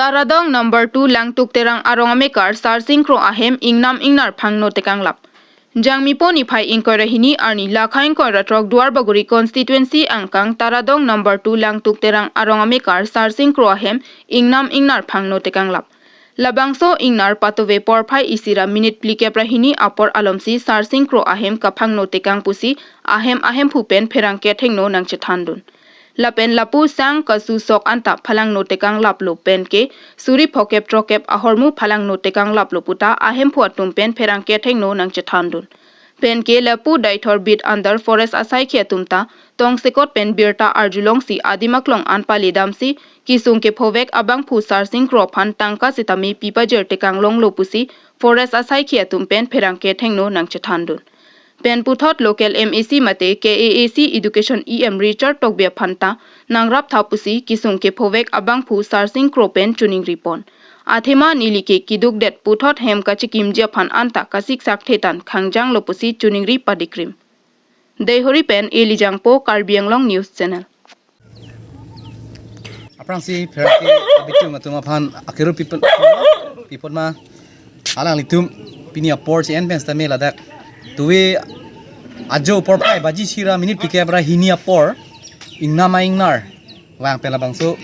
Taradong number 2 langtuk terang arong amekar sarsing kro ahem ingnam ingnar phangno tekanglap. Jangmi po ni phai inkorahini arni lakhain ko ratrok duar baguri constituency angkang Taradong number 2 langtuk terang arong amekar sarsing kro ahem ingnam ingnar phangno tekanglap. Labangso ingnar patove porphai isira minute plike prahini apor alomsi sarsing kro ahem kaphangno tekang pusi ahem phupen pherangke thengno nangche thandun. Lapen lapu sang kasu sok anta phalang no tekang laplo pen ke suri phokep trokep ahormu phalang no tekang laplo puta ahem phuat tumpen pherang ke thengno nang chethandun pen ke lapu daithor bit under forest asai khe tumta tong sekot pen birta arjulong si adimaklong anpali damsi kisung ke phovek abang phu sarsing krophan tangka sitami pipajer tekang long lopusi forest asai khe tumpen pherang ke thengno nang chethandun pen puthot local MAC mate KAAC education EM Richard Tokbia phanta nangrap thapusi kisung ke phovek abang phu sarsing kropen tuning ripon athema nilike kiduk det puthot hem kachikim je phan anta kasik sak thetan khangjang lopusi tuning ri padikrim Dehori pen Elijang po Karbi Anglong News Channel Aprang si perti abitu matuma phan akiru people ma alang litum pinia port en ben stame ladak tuwe ajo por pai baji sira minit pike bra hinia por ingnama ingnar wang pela bangso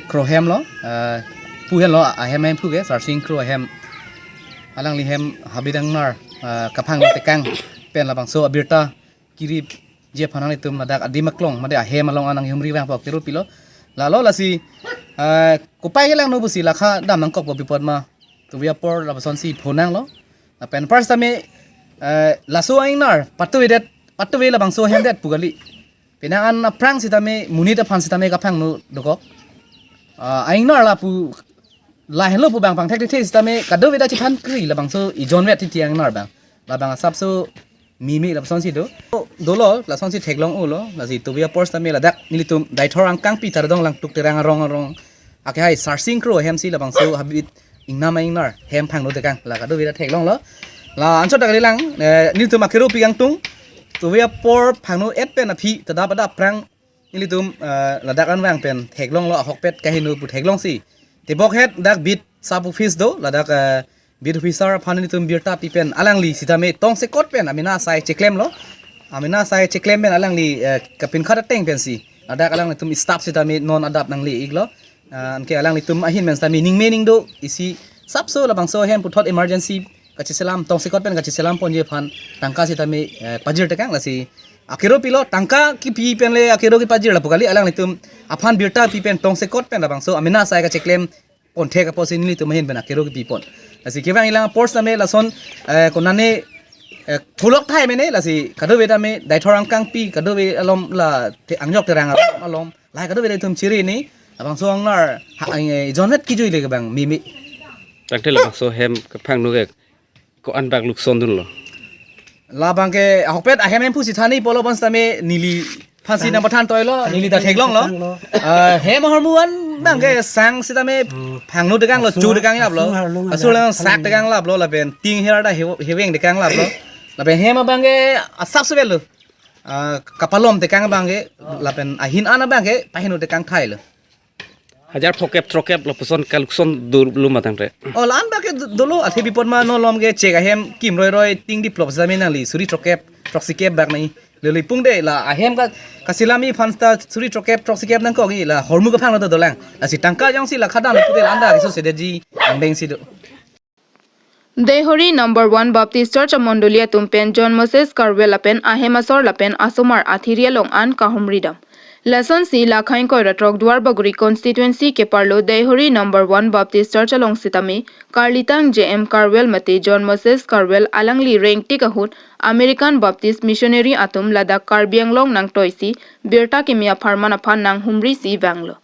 krohem lo puhen lo ahem puge sarsing kro ahem alang lihem habidang nar kaphang tekang pen la bangso abirta kirip je phanang litum ladak adimaklong made ahem along anang humri wang pok kiru pilo lalo lasi kupai gelang no busi lakha dam nang kok bipod ma tuwe por la bason si phonang lo pen first time laso ainar patuwe la bangso hendet pugali penangan prang sitame munita phan sitame kaphang no dokok ainar la pu la hello pu bang bang thek thek sitame kadowe da chithan kri la bangso ijon wet tiang nar bang la bang sapso mimi la son si do dolo la son si theklong ulo la si tuwe post tame la dak nilitum daithor angkang pi tardong lang tuk terang rong ake hai sarsing kro hem si la bangso habit ingnama ingnar hem phang no tekang la kadowe da theklong lo la ancho dak lelang nilitum akero pigang tung tuwe por phangno et pen aphi tada pada prang nilitum la dak an wang pen theklong lo hokpet kahinu pu theklong si tebok het dak bit sapu fish do la dak bit officer phanilitum birta pipen alangli sitame tong se kot pen amina sai cheklem lo amina sai cheklem pen alangli kapin khata teng pen si la dak alang tum staff sitame non adapt nangli iglo anke alangli tum ahin men stami ning mening do isi sapso la bangso hem puthot emergency kachi selam tong sikot pen kachi selam pon je phan tangka sitame pajir tekang lasi akero pilo tangka ki pi pen le akero ki pajir la pokali alang nitum aphan birta pi pen tong sikot pen la bangso amina sai ka cheklem pon the ka posin ni tum hin pen akero ki pi pon lasi kewang ilang port same lason konane thulok thai mene lasi kadowe da me daithorang kang pi kadowe alom la angjok terang alom lai kadowe tum chiri ni abang so angnar jonet ki joi le bang mimi takte la so hem kaphang nu ge ko anbak lukson dun lo la bang ke hokpet ahem em phusi thani polo bans tame nili phansi na pathan toilo nili da theklong lo hem hormuan bang ke sang sitame phangnu dekang lo chu dekang lap lo asul sak dekang lap lo la ben ting hera da heweng dekang lap lo la ben hem bang ke asap sebel lo kapalom dekang bang ke la ben ahin ana bang ke pahinu dekang thai lo hajar phokep trokep lo puson kalukson lu matang re o lan ba ke dolo athi bipod ma no lom ge chek ahem kim roi ting di plop zamin ali suri trokep troksikep bak nai leli pung de la ahem ka kasilami fansta suri trokep troksikep nang ko gi la hormu ka phang no dolang asi tangka jong si la khadam pudel anda ge so sedeji beng si do Dehori number 1 Baptist Church Mondolia tumpen John Moses Carvel apen ahemasor lapen asomar athiria long an kahumridam Lesson C Lakhain ko ratrok duar baguri constituency ke parlo Dehori number 1 Baptist Church along sitame Karlitang JM Carvel mate John Moses Carvel alangli rank tikahut American Baptist Missionary atum Ladakh Karbi Anglong nang toisi birta kemia pharman aphan nang humri si banglo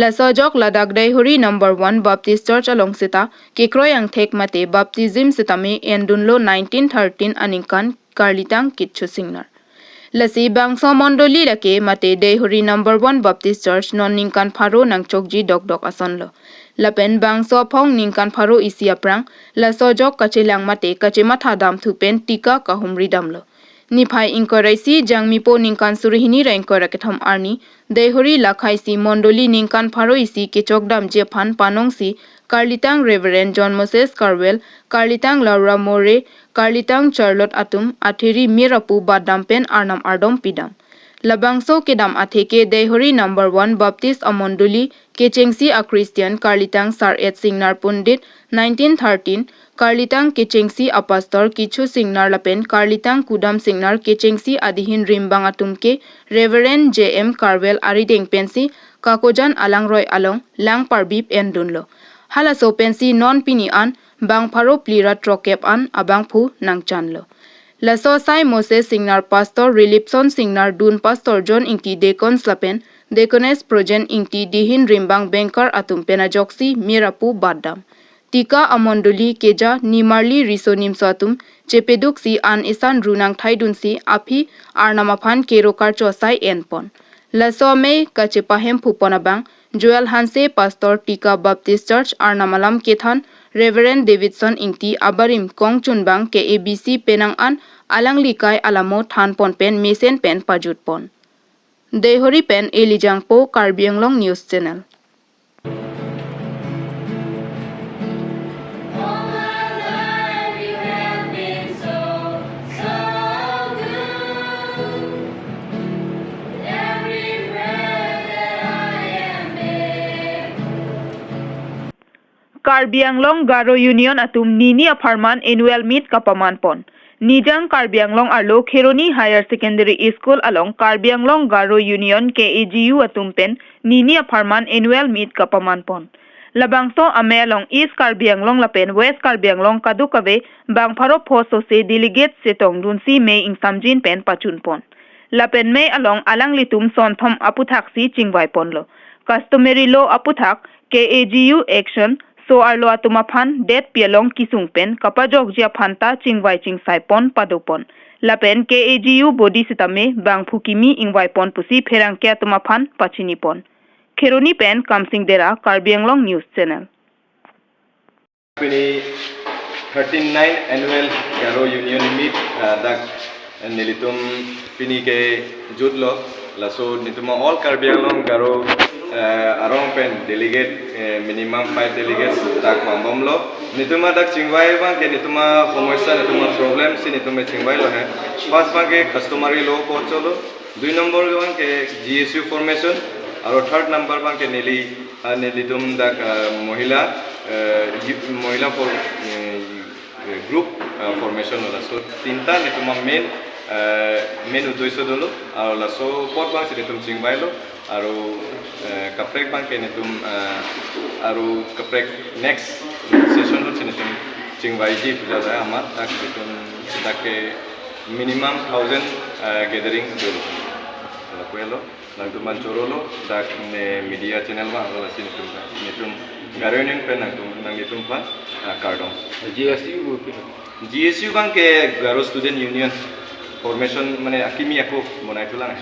Lasajok Ladakh Dehori number 1 Baptist Church along sita kekroyang thek mate baptism sitame endunlo 1913 aningkan Karlitang kitchu singnar Lasi bangso mondoli lake mate Dehori number 1 Baptist Church non ningkan pharo nang chokji dok asonlo lapen bangso phong ningkan pharo isia prang lasojok kachelang mate kachema thadam thupen tika kahumri damlo niphai inkoraisi jangmipo ningkan surihini rankora ketham arni Dehori lakhai si mondoli ningkan pharo isi kechokdam je phan panong si Karlitang Reverend John Moses Carwell, Karlitang Laura More, Karlitang Charlotte Atum, Athiri Mirapu Badampen Arnam Ardom Pidam. Labangso Kedam Atheke Dehori number 1 Baptist Amonduli, Kechengsi a Christian, Karlitang Sar Et Singnar Pundit, 1913, Karlitang Kechengsi a Pastor, Kichu Singnar Lapen, Karlitang Kudam Singnar, Kechengsi Adihin Rimbang Atumke, Reverend J.M. Carwell Arideng Pensi, Kakojan Alang Roy Along, Lang Parbip Endunlo. Halaso Pensi non pini an, Bang Paro Plira Trokep an, Abang Pu Nang Chanlo. Laso Sai Moses Singnar Pastor Relipson Singnar Dun Pastor John Inti Deacons Lapen, Deaconess Projen Inti Dihin Rimbang Banker Atum Penajoksi Mirapu Badam. Tika Amondoli Keja Nimarli Riso Nimsatum, Chepeduk si an isan runang Thaidun si Api Arnamapan Kerokar Chosai Enpon. Laso May Kachepahem Puponabang, Joel Hanse Pastor Tika Baptist Church Arnamalam Kethan, Reverend Davidson Inti Abarim Kong Chunbang ke ABC Penang An Alang Likai Alamo Than Pon Pen Mesen Pen Pajut Pon. Dehori Pen Elijang Po Karbi Anglong News Channel. Karbi Anglong Garo Union Atum Nini Aparman Annual Meet Kapaman Pon. Nijang Karbi Anglong Arlo Kheroni Higher Secondary School along Karbi Anglong Garo Union KAGU Atum Pen Nini Aparman Annual Meet Kapaman Pon. Labangso ame along East Karbi Anglong Lapen West Karbi Anglong Kadukabe Bangpharo Phoso se Delegate Setong Dunsi May Ing Samjin Pen Pachun Pon. Lapen May along Alang Litum Sonthom Aputhaksi Chingwai Ponlo. Customary Law Aputhak KAGU Action So arlo atumaphan det pialong kisungpen kapajok jia phanta chingwai chingsai pon padopon lapen KAGU body sitame bangphukimi ingwai pon pusi pherang ke atumaphan pachini pon Kheroni pen Kamsing Dera Karbi Anglong News Channel. Pini 39 annual Garo Union meet dak nilitum pini ke jutlo laso nituma all Karbi Anglong Garo arong pen delegate minimum 5 delegates dak mambomlo nituma dak chingwai bang ke nituma समस्या nituma problem si nituma chingwai lo hai first bang ke customary law ko cholo 2 number bang ke GSU formation aro third number bang ke nilitum dak mohila for group formation la so tinta nituma main udoisho dolo aro la so pot bang si nitum chingwai lo aro kaprek bang ke nitum aro kaprek next session ho nitum chingwai ji puja jay amar tak nitum take minimum 1000 gathering dolo la kuelo nang tuman chorolo dak ne media channel ma alo si nitum garoning pen nang nitum pa cardon GSU bang ke Garo Student Union formation mane akimi aku monai tulang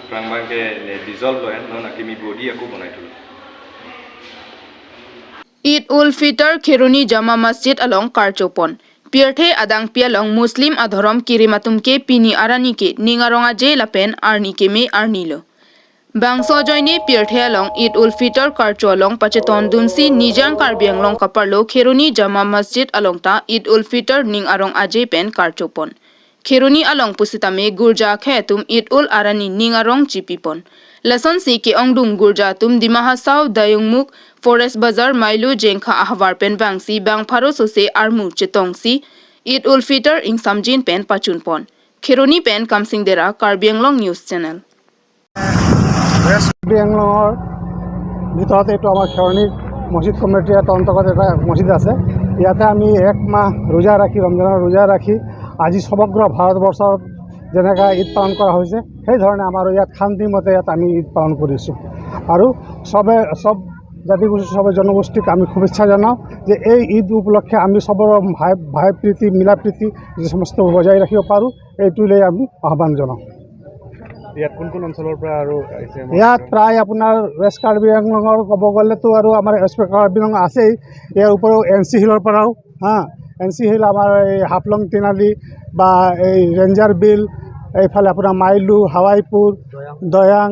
Prang bang ke dissolve loh non akimi body aku monai tulang Eid ul Fitr Kheroni Jama Masjid along Karchopon. Pirthe adang pialong Muslim adhorom kirimatum ke pini arani ke ningaronga je lapen arni ke me arnilo. Bangso joine Pirthe along Eid ul Fitr Karcho along Pacheton Dunsi Nijang Karbi Anglong Kaparlo Kheroni Jama Masjid along ta Eid ul Fitr ning arong aje pen Karchopon. Kheroni along pusitame gurja khetum Eid ul arani ning arong chipipon. Lason si ke ongdung gurja tum dimahasau dayungmuk Forest Bazar Mailu Jengkha Ahwar pen bangsi bang pharo sose armu chetongsi Eid ul Fitr ing samjin pen pachun pon. Kheroni pen Kamsing Dera Karbi Anglong News Channel. Karbi Anglongৰ ভিতৰত এইটো আমাৰ খেৰণী মছজিদ কমিটিৰ এটা অন্তৰ্গত এটা মছজিদ আছে ইয়াতে আমি এক মাহ ৰোজা ৰাখি ৰমজানৰ ৰোজা ৰাখি আজি সমগ্ৰ ভাৰতবৰ্ষত যেনেকৈ ঈদ পালন কৰা হৈছে সেই ধৰণে আমাৰ ইয়াত শান্তিমতে ইয়াত আমি ঈদ পালন কৰিছোঁ আৰু সব জাতিগোষ্ঠী সব জনগোষ্ঠীক আমি শুভেচ্ছা জনাওঁ যে এই ঈদ উপলক্ষে আমি সবৰ ভাই প্ৰীতি মিলা প্ৰীতি যে সমস্ত বজাই ৰাখিব পাৰোঁ এইটোলৈ আমি আহ্বান জনাওঁ ইয়াত কোন অঞ্চলৰ পৰা আৰু ইয়াত প্ৰায় আপোনাৰ ৱেষ্ট কাৰ্বি আংলঙৰ ক'ব গ'লেতো আৰু আমাৰ ৱেষ্ট কাৰ্বি আংলং আছেই ইয়াৰ উপৰিও NC হিলৰ পৰাও NC হিল আমাৰ এই হাফলং তিনালি বা এই ৰেঞ্জাৰ বিল এইফালে আপোনাৰ মাইলু হাৱাইপুৰ দয়াং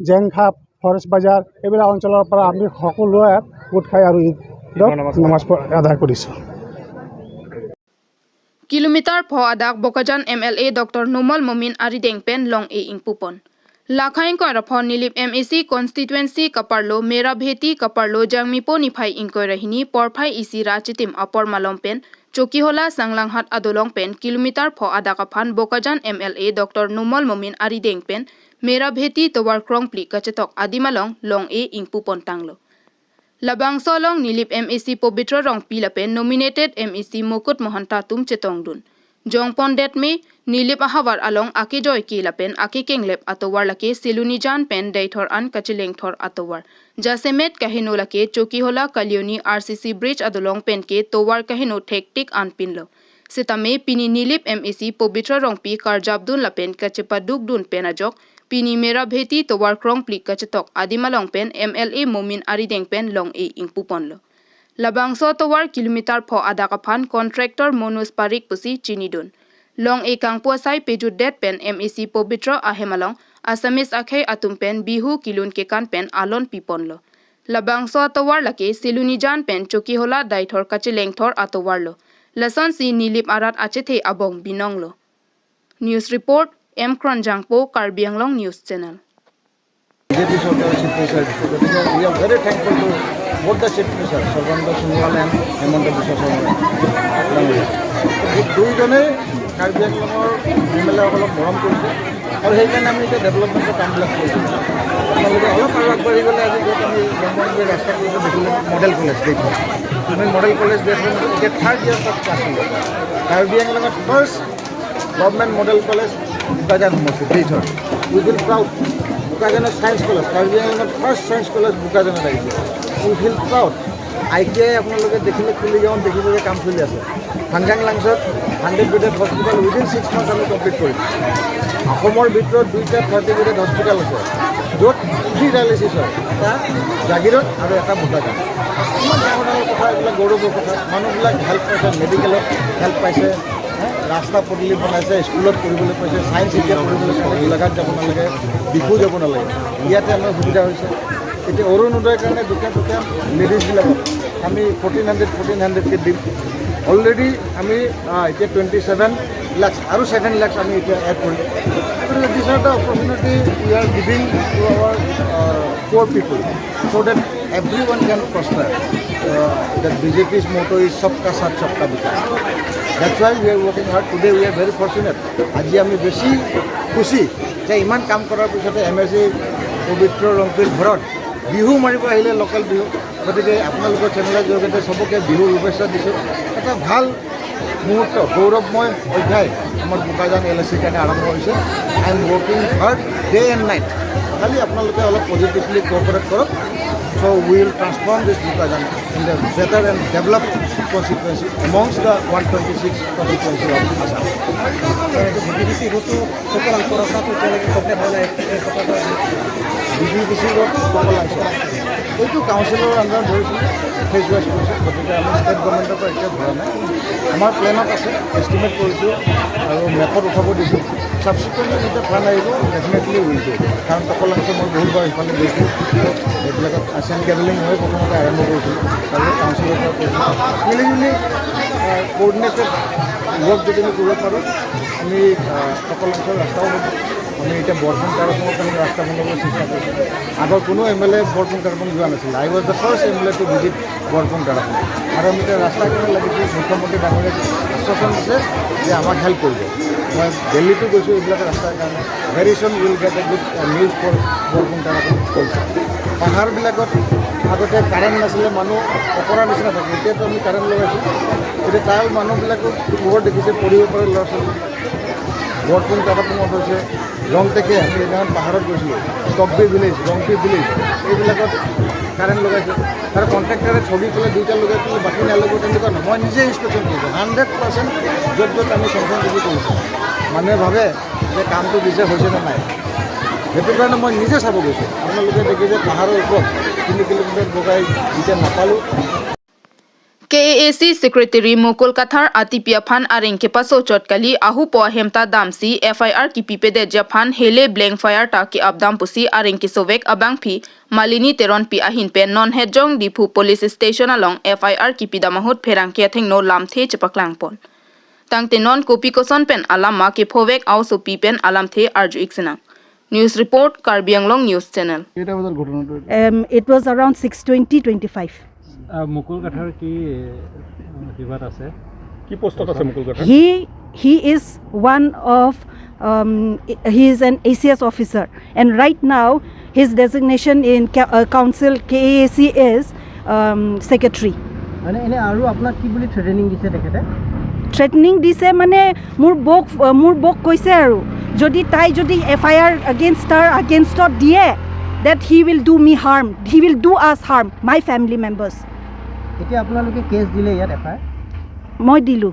জেংখাপ ফৰেষ্ট বাজাৰ এইবিলাক অঞ্চলৰ পৰা আমি সকলোৱে গোট খাই আৰু ঈদ নমাজ আদায় কৰিছোঁ। Kilometer pho adak Bokajan MLA Dr. Numal Momin Arideng Pen Long E Ingpupon. Lakhain ko rapho nilip MEC constituency kaparlo mera bheti kaparlo jangmipo nifai ingko rahini porphai isi rachitim apor malompen chokihola sanglanghat adolong pen kilometer pho adaka phan Bokajan MLA Dr. Numal Momin Arideng Pen mera bheti towar krongpli kachetok adimalong Long E Ingpupon tanglo. Labang solong nilip MEC Pobitro rong pilapen nominated MEC Mukut Mohanta tum chetong dun. Jong pondet me nilip ahawar along aki joy kilapen aki kenglep atowar lake silunijan pen daithor an kachileng thor atowar. Jasemet kahino lake choki hola kalyoni RCC bridge adolong pen ke towar kahino thektik an pinlo. Sitame pini nilip MEC Pobitro rong pi karjabdun lapen kachepaduk dun penajok Pini mera bheti towar krong plik kachetok adimalong pen MLA Momin Arideng Pen Long E Ingpupon lo. Labangso towar kilometer pho adakaphan contractor Monus Parik pusi Chinidun. Long E kangpuasai pejudet pen MEC Pobitro ahemalong Asamis akhay atum pen bihu kilun kekan pen alon pipon lo. Labangso towar lake silunijan pen chokihola daithor kachileng thor atowar lo. Lason si nilip arat achethe abong binong lo. News report M. Kronjangpo, Karbi Anglong News Channel. BJP Sarkar Chief Minister, we are very thankful to both the Chief Minister, Sarvanda Sunwal and Hemanta Biswa Sarkar. দুইজনে কাৰ্বি আংলঙৰ MLA সকলক মৰম কৰিছে আৰু সেইকাৰণে আমি এতিয়া ডেভেলপমেণ্টৰ কামবিলাক কৰিছোঁ। আপোনালোকে অলপ আৰু আগবাঢ়ি গ'লে আজি য'ত আমি লম্বনগৈ ৰাস্তা কৰিছোঁ দেখিলে মডেল কলেজ দেখোঁ। আমি মডেল কলেজ দেখোঁ এতিয়া 3rd year of class Karbi আংলঙত first government model college Bukajan Mosi, Peter. We feel proud. Bukajan Science College, Karbi Anglong first science college Bukajan raise. We feel proud. ITI আপোনালোকে দেখিলে খুলি যাওঁ দেখিব যে কাম চলি আছে। হাংগাং লাংছত 100 বেডেড হস্পিটেল উইদিন 6 মান্থ আমি কমপ্লিট কৰিছোঁ। অসমৰ ভিতৰত 2টা 30 বেডেড হস্পিটেল আছে য'ত 3 ডায়ালিচিছ হয়, এটা জাগিৰত আৰু এটা বুকাজান। ইমান ডাঙৰ ডাঙৰ কথা, এইবিলাক গৌৰৱৰ কথা। মানুহবিলাক হেল্প পাইছে, মেডিকেলত হেল্প পাইছে, ৰাস্তা পদূলি বনাইছে, স্কুলত পঢ়িবলৈ পাইছে, ছায়েন্স এতিয়া পঢ়িবলৈ পাইছে, গোলাঘাট যাব নালাগে, ডিফু যাব নালাগে। ইয়াতে আমাৰ সুবিধা হৈছে। এতিয়া অৰুণোদয়ৰ কাৰণে দুখীয়া লেডিজবিলাকক আমি 1400কে দিম। অলৰেডি আমি এতিয়া 27 lakhs আৰু 7 lakhs আমি এতিয়া এড কৰিম। This are the opportunity we are giving to our poor people so that everyone can prosper. That BJP's motto is Sabka Saath Sabka Vikas. That's why we are working hard. Today we are very fortunate. আজি আমি বেছি খুশি যে ইমান কাম কৰাৰ পিছতে MLC পবিত্ৰ ৰংপিৰ ঘৰত বিহু মাৰিব আহিলে লোকেল বিহু। গতিকে আপোনালোকৰ চেনেলৰ জৰিয়তে চবকে বিহুৰ শুভেচ্ছা দিছোঁ। এটা ভাল মুহূৰ্ত, গৌৰৱময় অধ্যায় আমাৰ বোকাজান LICৰ কাৰণে আৰম্ভ হৈছে। I am working hard day and night. খালি আপোনালোকে অলপ পজিটিভলি কোঅপাৰেট কৰক। So we will transform this Bukajan in the better and developed constituency amongst the 126 constituency of Assam. BBDC road to Tokalang Porasa to Chalaki Kopne Hola BBDC road to Tokalang. এইটো কাউন্সিলৰ আণ্ডাৰত ধৰিছোঁ, phase wise কৰিছোঁ। গতিকে আমি state গভৰ্ণমেণ্টৰ পৰা এতিয়া ধৰা নাই। আমাৰ প্লেনত আছে, এষ্টিমেট কৰিছোঁ আৰু মেপত উঠাব দিছোঁ। ছাবচিকুৱেণ্টলি যেতিয়া প্লেন আহিব ডেফিনেটলি উইল ডু। কাৰণ টকলাংটো মই বহুতবাৰ ইফালে গৈছোঁ, এইবিলাকত আছিয়ান কেবলিং হৈ প্ৰথমতে আৰম্ভ কৰিছোঁ, তাৰপিছত কাউন্সিলৰ পৰা কৰিছোঁ। মিলিজুলি কোঅৰ্ডিনেটেড ৱৰ্ক যদি আমি কৰিব পাৰোঁ, আমি টকলাংৰ ৰাস্তাও হ'ব। আমি এতিয়া বৰপুং কাৰপঙত আমি ৰাস্তা বনাবলৈ চেষ্টা কৰিছোঁ। আগৰ কোনো MLA বৰপুং কাৰপং যোৱা নাছিল। I was the first MLA to visit Borpung Karpong. আৰু আমি এতিয়া ৰাস্তাৰ কাৰণে লাগিছোঁ। মুখ্যমন্ত্ৰী ডাঙৰীয়াক আশ্বাসন দিছে যে আমাক হেল্প কৰিব। মই দিল্লীতো গৈছোঁ এইবিলাক ৰাস্তাৰ কাৰণে। Very soon will get a good news for Borpung Karpong কৰিছে। পাহাৰবিলাকত আগতে কাৰেণ্ট নাছিলে, মানুহ অকৰা নিচিনা থাকে। এতিয়াতো আমি কাৰেণ্ট লগাইছোঁ। এতিয়া তাৰ মানুহবিলাকক পোহৰ দেখিছে, পঢ়িব পাৰে ল'ৰা ছোৱালী। বৰপুং কাৰপঙত হৈছে ৰংটেকে, আমি সেইদিনাখন পাহাৰত গৈছিলোঁ, টকবি ভিলেজ, ৰংপি ভিলেজ, এইবিলাকত কাৰেণ্ট লগাইছে। তাৰ কণ্ট্ৰেক্টাৰে ছবি পেলাই 2টা লগাই পেলাই বাকী নালাগিব তেনেকুৱা নহয়। মই নিজে ইনস্পেকশ্যন কৰিছোঁ 100% য'ত য'ত আমি চেংচন ৰেডি কৰিছোঁ। মানুহে ভাবে যে কামটো দিছে হৈছে নে নাই, সেইটো কাৰণে মই নিজে চাব গৈছোঁ। আপোনালোকে দেখিছে পাহাৰৰ ওপৰত 3 কিলোমিটাৰ বগাই যেতিয়া নাপালোঁ। KAC Secretary Mukul Kathar Atipia Phan Areng ke paso chotkali ahu po hemta damsi FIR ki pipede Japan hele blank fire ta ki abdam pusi Areng ki sovek abang phi Malini teron pi ahin pe non hejong dipu police station along FIR ki pidamahut pherang ke theng no lam the chepaklang pon tangte non kopi koson pen alama ke phovek also pi pen alam the arju iksena News report Karbi Anglong News Channel It was around 6:20-25 Mukul কাঠাৰ কি বিবাদ আছে কি পোষ্টত আছে Mukul কাঠাৰ he is one of he is an ACS officer and right now his designation in council KAC is secretary মানে এনে আৰু আপোনাক কি বুলি ট্ৰেইনিং দিছে তেখেতে threatening দিছে মানে মোৰ বক কৈছে আৰু যদি তাই যদি FIR against her against দিয়ে that he will do me harm he will do us harm my family members এতিয়া আপোনালোকে কেছ দিলে ইয়াত FIR মই দিলো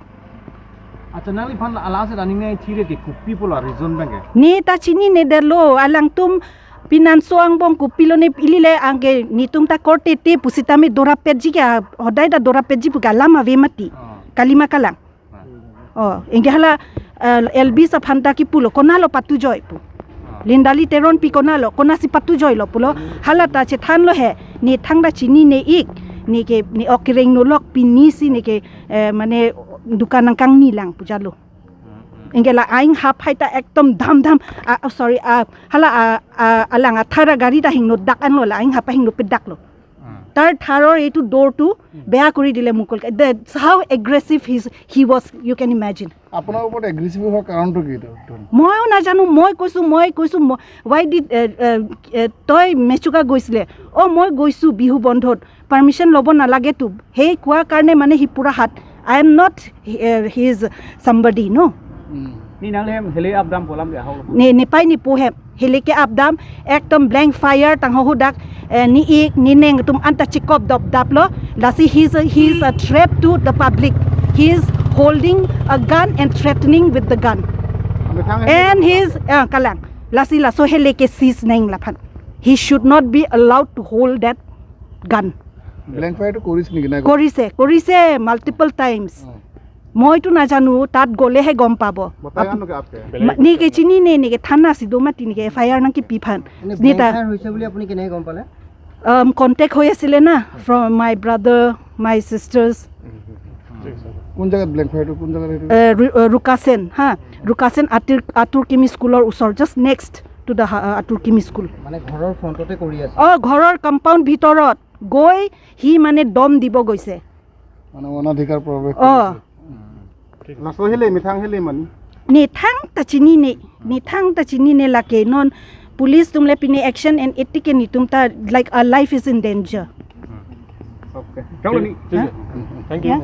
আচ্ছা নালি ফান আলাসে রানিং নাই থিরে দি কুপি পোলা রিজন ব্যাংকে ni ta chini ne derlo alang tum pinanso ang bong kupilo ne pilile angge nitung ta korte te pusitami dora peji ka hodai da dora peji pu galama ve mati kalima kalang engge hala LB sa phanta ki pulo konalo patu joy pu lindali teron pi konalo konasi patu joy lo pulo hala ta che than lo he ni thangda chini ne ik ni ke ni okireng no lok pinisi ni ke mane dukan kang ni lang pujalo engela aing hap haita ekdom dham sorry hala alang athara gari da hingno dak anlo la aing hapa hingno pedak lo tar tharor etu door to beya kori dile mukul that's how aggressive he was you can imagine আপোনাৰ ওপৰত aggressive হোৱাৰ কাৰণটো কি মইও না জানো মই কৈছো why did তই মেচুকা গৈছিলে মই গৈছো বিহু বন্ধত পারমিশন লব না লাগে তো হেই কোৱা কাৰণে মানে হি পুৰা হাত I am not his somebody no নি নালে হেলে আপদাম বলাম দে হাও ne pai ni pohem hele ke abdam ekdom blank fire tang ho dak ni ik ni neng tum anta chikop dap lo lasi he is a threat to the public he is holding a gun and threatening with the gun and his kalang lasi la so hele ke sis neng la phan he should not be allowed to hold that gun blank ফায়াৰটো কৰিছ নেকি না কৰিছে multiple times মইতো না জানো তাত গলেহে গম পাব নি কে চিনি নে কে থানা সিদো মাতি নি কে FIR না কি পিফান নেতা হৈছে বুলি আপুনি কেনে গম পালে কন্টাক্ট হৈ আছিল না from my brother my sisters কোন জায়গা ব্ল্যাঙ্ক ফায়াৰটো কোন জায়গা rukasen atur kimi schoolor usor just next to the atur kimi school মানে ঘৰৰ ফ্ৰন্টতে কৰি আছে ঘৰৰ কম্পাউণ্ড ভিতৰত গৈ হি মানে দম দিব গৈছে মানে অনাধিকাৰ প্ৰৱেশ লাসহিলে মিথাং হেলে মানি nithang ta chini ne lake non police tumle pine action and etike ni tumta like our life is in danger okay thank you